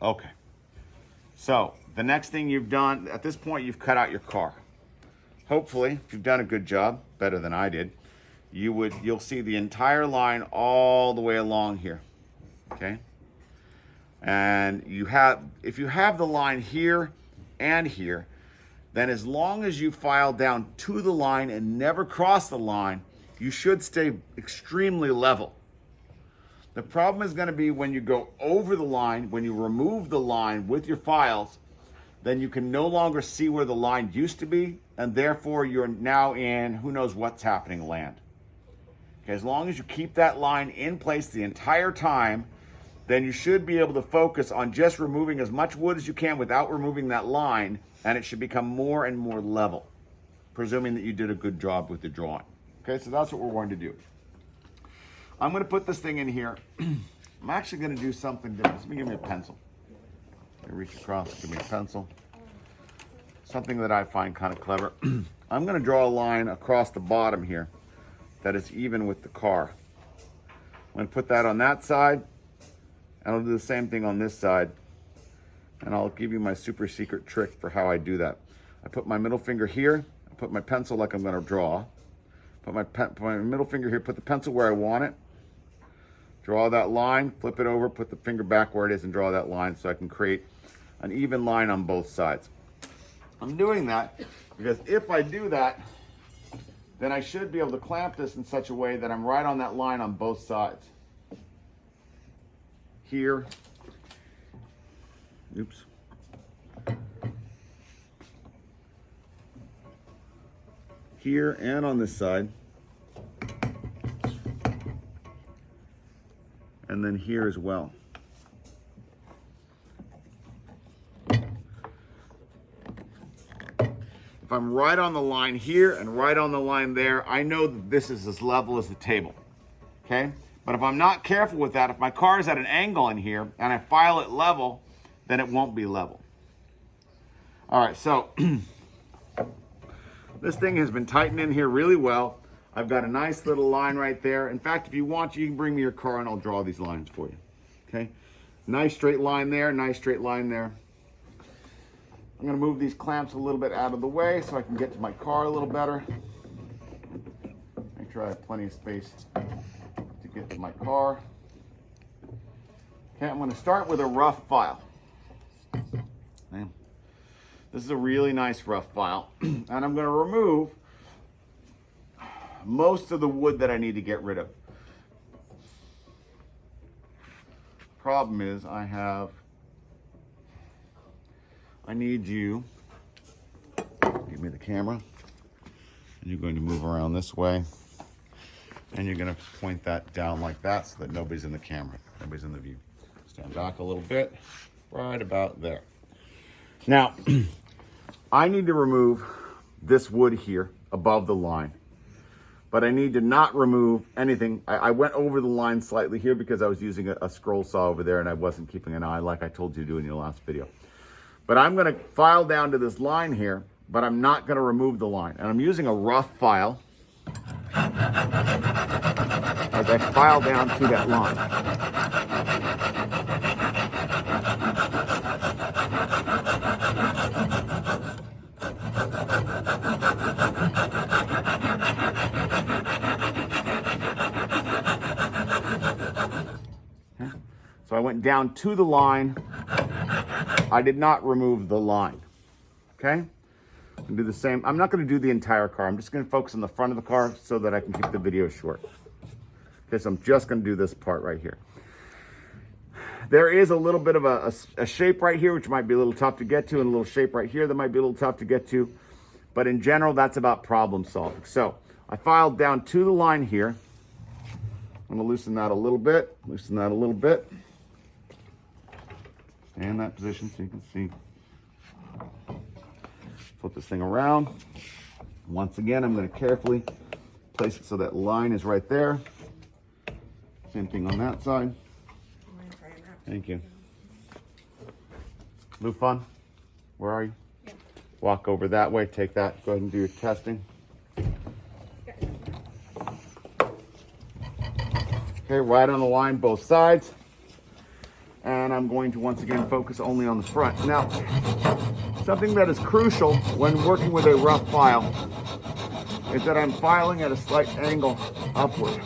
Okay. So the next thing you've done, at this point, you've cut out your car. Hopefully, if you've done a good job, better than I did, you'll see the entire line all the way along here. Okay? And if you have the line here and here, then as long as you file down to the line and never cross the line, you should stay extremely level. The problem is going to be when you go over the line, when you remove the line with your files, then you can no longer see where the line used to be, and therefore you're now in who knows what's happening land. Okay, as long as you keep that line in place the entire time, then you should be able to focus on just removing as much wood as you can without removing that line, and it should become more and more level, presuming that you did a good job with the drawing. Okay, so that's what we're going to do. I'm going to put this thing in here. I'm actually going to do something different. Let me give me a pencil. Reach across, give me a pencil. Something that I find kind of clever. I'm going to draw a line across the bottom here that is even with the car. I'm going to put that on that side, and I'll do the same thing on this side, and I'll give you my super secret trick for how I do that. I put my middle finger here, I put my pencil like I'm going to draw, put my middle finger here, put the pencil where I want it, draw that line, flip it over, put the finger back where it is, and draw that line so I can create an even line on both sides. I'm doing that because if I do that, then I should be able to clamp this in such a way that I'm right on that line on both sides. Here, oops. Here and on this side. And then here as well. If I'm right on the line here and right on the line there, I know that this is as level as the table, okay? But if I'm not careful with that, if my car is at an angle in here and I file it level, then it won't be level. All right, so this thing has been tightened in here really well. I've got a nice little line right there. In fact, if you want, you can bring me your car and I'll draw these lines for you, okay? Nice straight line there, nice straight line there. I'm gonna move these clamps a little bit out of the way so I can get to my car a little better. Make sure I have plenty of space to get to my car. Okay, I'm gonna start with a rough file. Okay. This is a really nice rough file. And I'm gonna remove most of the wood that I need to get rid of. Problem is I need you, give me the camera, and you're going to move around this way, and you're going to point that down like that so that nobody's in the camera, nobody's in the view. Stand back a little bit, right about there. Now, I need to remove this wood here above the line, but I need to not remove anything. I went over the line slightly here because I was using a scroll saw over there and I wasn't keeping an eye like I told you to do in your last video. But I'm going to file down to this line here, but I'm not going to remove the line. And I'm using a rough file as I file down to that line. Okay. So I went down to the line. I did not remove the line, okay? I'll do the same. I'm not gonna do the entire car. I'm just gonna focus on the front of the car so that I can keep the video short. Okay, so I'm just gonna do this part right here. There is a little bit of a shape right here, which might be a little tough to get to, and a little shape right here that might be a little tough to get to. But in general, that's about problem solving. So I filed down to the line here. I'm gonna loosen that a little bit, loosen that a little bit. Stay in that position so you can see. Flip this thing around. Once again, I'm going to carefully place it so that line is right there. Same thing on that side. Thank you. Blue Fun, where are you? Yeah. Walk over that way, take that, go ahead and do your testing. Okay, right on the line, both sides. And I'm going to once again focus only on the front. Now, something that is crucial when working with a rough file is that I'm filing at a slight angle upward.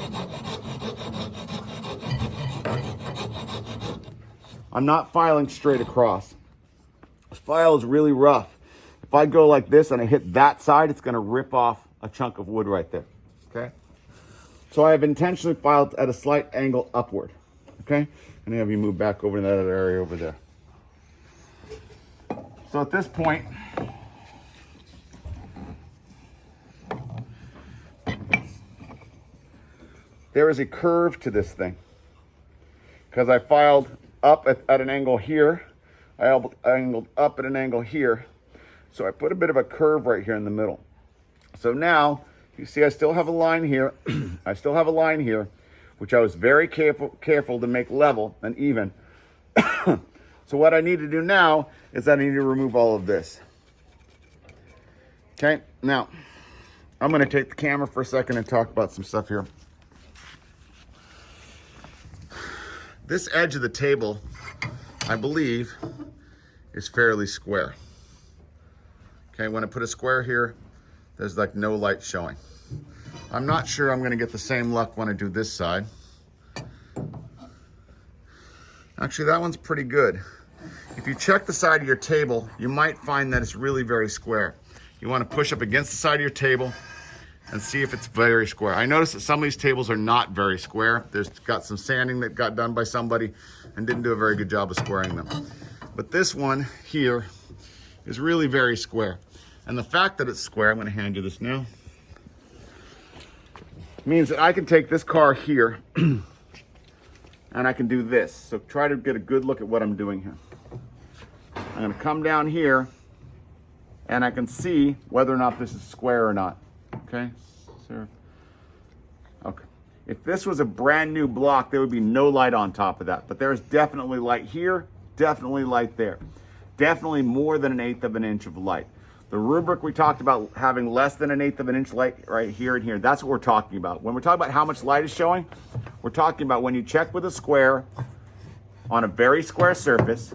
I'm not filing straight across. This file is really rough. If I go like this and I hit that side, it's gonna rip off a chunk of wood right there, okay? So I have intentionally filed at a slight angle upward, okay? And have you move back over to that other area over there. So at this point, there is a curve to this thing because I filed up at an angle here. I angled up at an angle here. So I put a bit of a curve right here in the middle. So now you see I still have a line here. I still have a line here, which I was very careful to make level and even. So what I need to do now is I need to remove all of this. Okay, now I'm going to take the camera for a second and talk about some stuff here. This edge of the table, I believe, is fairly square. Okay, when I put a square here, there's like no light showing. I'm not sure I'm going to get the same luck when I do this side. Actually, that one's pretty good. If you check the side of your table, you might find that it's really very square. You want to push up against the side of your table and see if it's very square. I noticed that some of these tables are not very square. There's got some sanding that got done by somebody and didn't do a very good job of squaring them. But this one here is really very square. And the fact that it's square, I'm going to hand you this now, means that I can take this car here and I can do this. So try to get a good look at what I'm doing here. I'm going to come down here and I can see whether or not this is square or not. Okay, sir. Okay. If this was a brand new block, there would be no light on top of that. But there's definitely light here, definitely light there. Definitely more than 1/8 of an inch of light. The rubric we talked about having less than 1/8 of an inch light right here and here, that's what we're talking about. When we're talking about how much light is showing, we're talking about when you check with a square on a very square surface,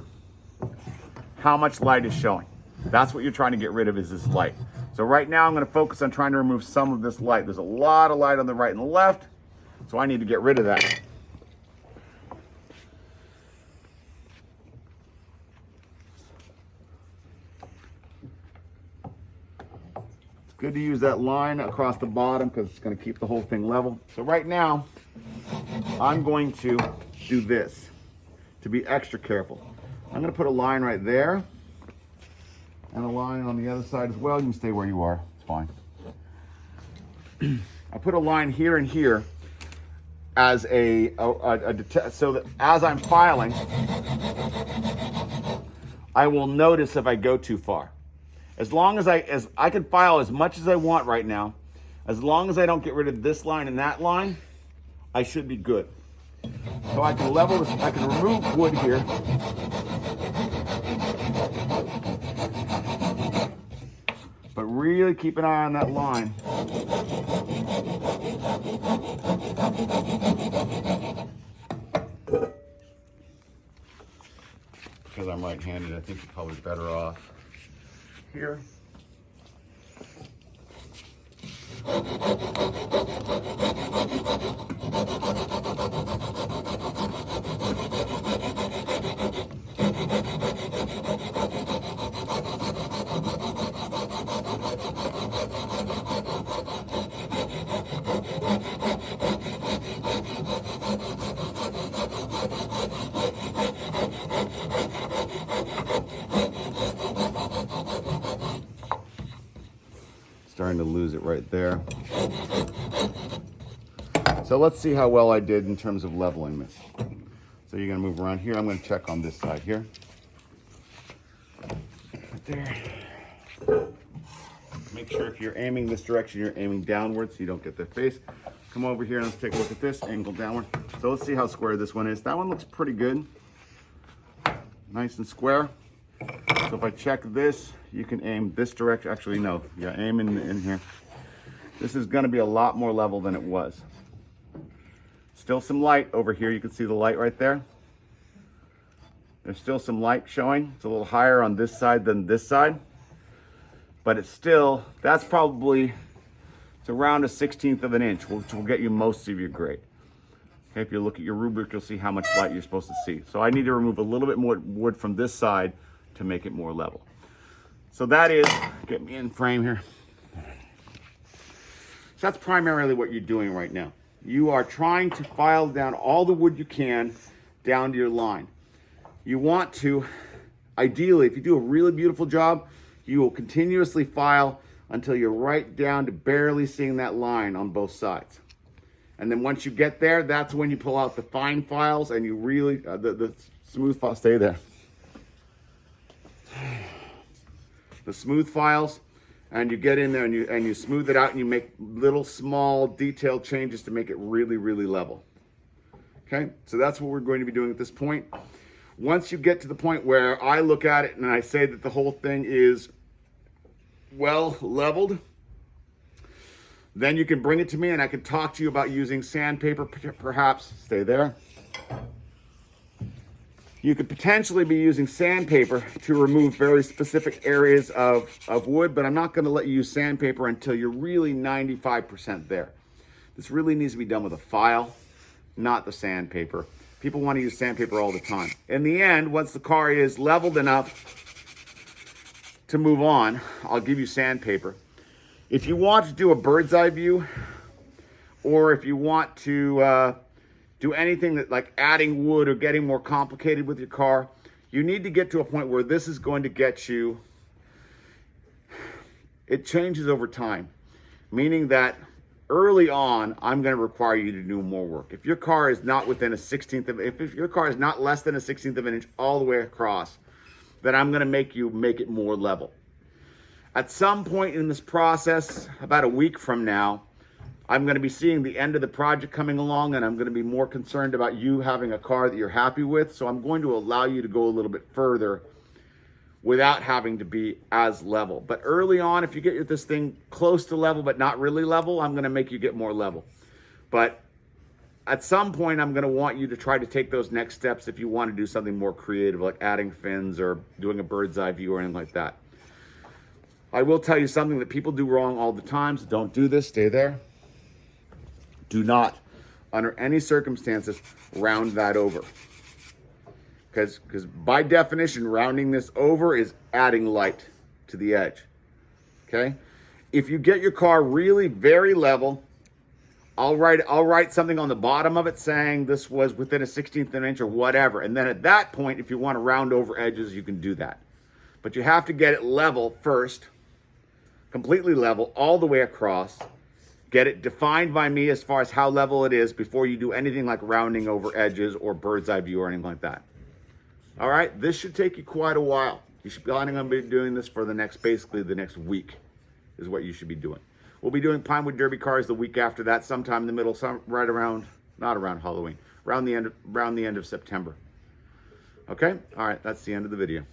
how much light is showing. That's what you're trying to get rid of, is this light. So right now I'm going to focus on trying to remove some of this light. There's a lot of light on the right and the left, so I need to get rid of that. It's good to use that line across the bottom because it's going to keep the whole thing level. So right now I'm going to do this to be extra careful. I'm going to put a line right there and a line on the other side as well. You can stay where you are, it's fine. I put a line here and here as so that as I'm filing, I will notice if I go too far. As long as I can file as much as I want right now, as long as I don't get rid of this line and that line, I should be good. So I can level this, I can remove wood here. But really keep an eye on that line. Because I'm right-handed, I think you're probably better off here. Starting to lose it right there. So let's see how well I did in terms of leveling this. So you're going to move around here. I'm going to check on this side here. Right there. Make sure if you're aiming this direction, you're aiming downward so you don't get their face. Come over here and let's take a look at this, angle downward. So let's see how square this one is. That one looks pretty good. Nice and square. So if I check this, you can aim this direction. Actually, no. Yeah, aim in here. This is going to be a lot more level than it was. Still some light over here. You can see the light right there. There's still some light showing. It's a little higher on this side than this side, but it's still, that's probably, it's around 1/16 of an inch, which will get you most of your grade. Okay, if you look at your rubric, you'll see how much light you're supposed to see. So I need to remove a little bit more wood from this side to make it more level. So that is, get me in frame here. So that's primarily what you're doing right now. You are trying to file down all the wood you can down to your line. You want to, ideally, if you do a really beautiful job, you will continuously file until you're right down to barely seeing that line on both sides. And then once you get there, that's when you pull out the fine files and you really, the smooth files, stay there. The smooth files, and you get in there and you smooth it out and you make little small detailed changes to make it really, really level. Okay, so that's what we're going to be doing at this point. Once you get to the point where I look at it and I say that the whole thing is well leveled, then you can bring it to me and I can talk to you about using sandpaper, perhaps. Stay there. You could potentially be using sandpaper to remove very specific areas of wood, but I'm not going to let you use sandpaper until you're really 95% there. This really needs to be done with a file, not the sandpaper. People want to use sandpaper all the time. In the end, once the car is leveled enough to move on, I'll give you sandpaper. If you want to do a bird's eye view, or if you want to do anything that like adding wood or getting more complicated with your car, you need to get to a point where this is going to get you, it changes over time, meaning that early on, I'm going to require you to do more work. If your car is not within 1/16 of, if your car is not less than 1/16 of an inch all the way across, then I'm going to make you make it more level. At some point in this process, about a week from now, I'm going to be seeing the end of the project coming along, and I'm going to be more concerned about you having a car that you're happy with. So I'm going to allow you to go a little bit further without having to be as level. But early on, if you get this thing close to level but not really level, I'm going to make you get more level. But at some point, I'm going to want you to try to take those next steps if you want to do something more creative, like adding fins or doing a bird's eye view or anything like that. I will tell you something that people do wrong all the time, so don't do this. Stay there. Do not, under any circumstances, round that over. Because by definition, rounding this over is adding light to the edge. Okay? If you get your car really very level, I'll write something on the bottom of it saying this was within 1/16 of an inch or whatever. And then at that point, if you want to round over edges, you can do that. But you have to get it level first, completely level all the way across. Get it defined by me as far as how level it is before you do anything like rounding over edges or bird's eye view or anything like that. All right, this should take you quite a while. You should be planning on doing this for basically the next week is what you should be doing. We'll be doing Pinewood Derby cars the week after that, sometime in the middle, right around, not around Halloween, around the end of September. Okay, all right, that's the end of the video.